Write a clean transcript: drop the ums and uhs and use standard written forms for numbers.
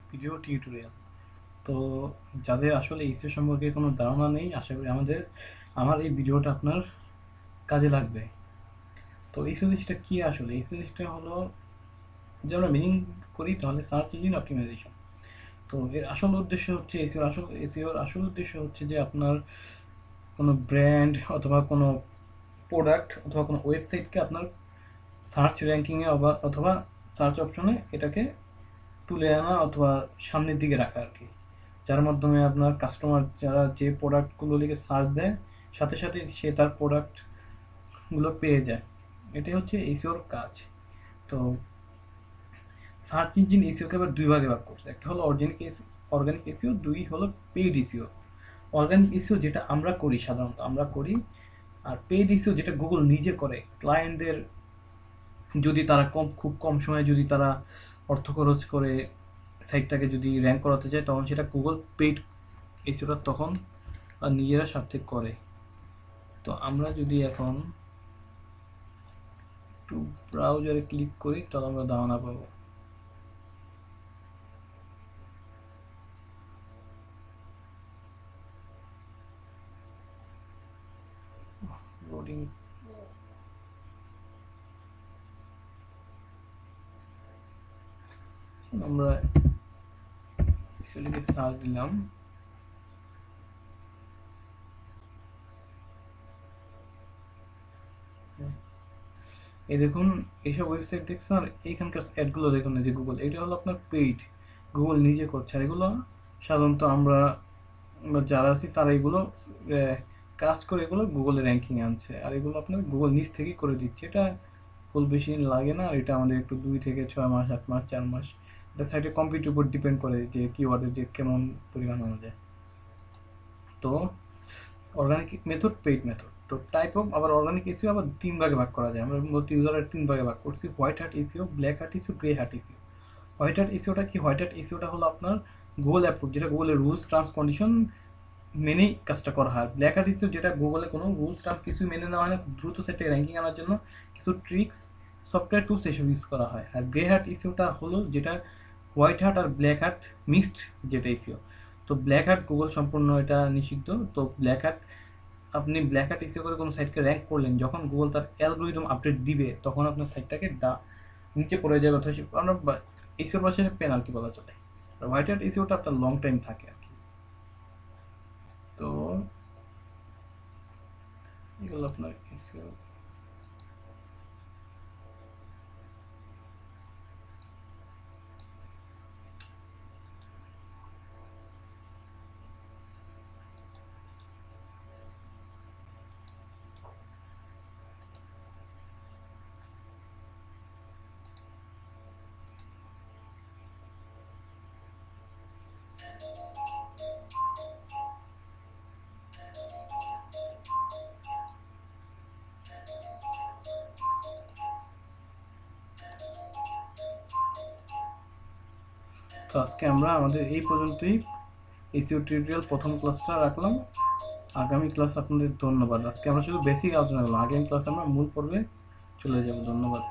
Video tutorial. তো যাদের আসলে এসইও সম্পর্কে কোনো ধারণা নেই, আশা করি আমার এই ভিডিওটা আপনার কাজে লাগবে। তো এসইও জিনিসটা কী আসলে? এসইও জিনিসটা হলো, যদি আমরা মিনিং করি তাহলে সার্চ ইঞ্জিন অপটিমাইজেশন। তো এর আসল উদ্দেশ্য হচ্ছে, এসইওর আসল উদ্দেশ্য হচ্ছে যে আপনার কোনো ব্র্যান্ড অথবা কোনো প্রোডাক্ট অথবা কোনো ওয়েবসাইটকে আপনার সার্চ র্যাঙ্কিংয়ে অথবা সার্চ অপশনে এটাকে তুলে আনা অথবা সামনের দিকে রাখা আর কি, যার মাধ্যমে আপনার কাস্টমার যারা যে প্রোডাক্টগুলো লিখে সার্চ দেয় সাথে সাথে সে তার প্রোডাক্টগুলো পেয়ে যায়। এটাই হচ্ছে এসইওর কাজ। তো সার্চ ইঞ্জিন এসইওকে আবার দুই ভাগে ভাগ করছে, একটা হলো অর্গানিক এসইও, দুই হলো পেইড এসইও। অর্গানিক এসইও যেটা আমরা করি, সাধারণত আমরা করি, আর পেইড এসইও যেটা গুগল নিজে করে। ক্লায়েন্টদের যদি তারা খুব কম সময়ে যদি তারা অর্থ খরচ করে সাইটটাকে যদি র্যাঙ্ক করাতে চায়, তখন সেটা গুগল পেইড এসইওটা তখন নিজেরা স্বার্থে করে। তো আমরা যদি এখন একটু ব্রাউজারে ক্লিক করি তাহলে আমরা ধারণা পাবো। লোডিং। আমরা লিখে সার্চ দিলাম, এই দেখুন এইসব ওয়েবসাইট দেখছেন, আর এইখানকার অ্যাডগুলো দেখুন, এই যে গুগল, এটা হলো আপনার পেইড, গুগল নিজে করছে। আর এগুলো সাধারণত আমরা যারা আছি তারা এগুলো কাজ করে এগুলো গুগলে র্যাঙ্কিং আনছে, আর এগুলো আপনার গুগল নিজ থেকেই করে দিচ্ছে। এটা ফুল বেশি দিন লাগে না, আর এটা আমাদের একটু 2 থেকে 6 মাস, 8 মাস, 4 মাস, এটা সাইটের কম্পিউটার উপর ডিপেন্ড করে যে কিওয়ার্ডের যে কেমন পরিমাণ আনা যায়। তো অর্গানিক মেথড, পেইড মেথড। তো টাইপ অফ আবার অর্গানিক এসইও আবার 3 ভাগে ভাগ করা যায়। আমরা মূলত ইউজারের 3 ভাগে ভাগ করছি: white hat SEO, black hat SEO, grey hat SEO. White hat এসইওটা কি? হোয়াইট হ্যাট এসইওটা হলো আপনার গুগল অ্যাপ্রুভ, যেটা গুগলের রুলস টার্মস কন্ডিশন মেনেই কাজটা করা হয়। ব্ল্যাক হ্যাট ইস্যু যেটা গুগলে কোনো রুলস টার্ম কিছুই মেনে নেওয়া হয় না, দ্রুত সেটে র্যাঙ্কিং আনার জন্য কিছু ট্রিক্স, সফটওয়্যার টুলস এসব ইউজ করা হয়। আর গ্রে হ্যাট ইস্যুটা হলো যেটা হোয়াইট হ্যাট আর ব্ল্যাক হ্যাট মিক্সড যেটা ইস্যু। তো ব্ল্যাক হ্যাট গুগল সম্পূর্ণ এটা নিষিদ্ধ। তো আপনি ব্ল্যাক হ্যাট ইস্যু করে কোনো সাইটকে র্যাঙ্ক করলেন, যখন গুগল তার অ্যালগোরিদম আপডেট দিবে তখন আপনার সাইটটাকে নিচে পড়ে যাবে, অথবা আমরা ইস্যুর পাশে পেনাল্টি বলা চলে। আর হোয়াইট হ্যাট ইস্যুটা আপনার লং টাইম থাকে আর কি। তো এগুলো আপনার ইস্যু। তো আজকে আমরা আমাদের এই পর্যন্তই এসইও টিউটোরিয়াল প্রথম ক্লাসটা রাখলাম। আগামী ক্লাস আপনাদের ধন্যবাদ। আজকে আমরা শুধু বেসিক আলোচনা করলাম, আগামী ক্লাস আমরা মূল পর্বে চলে যাব। ধন্যবাদ।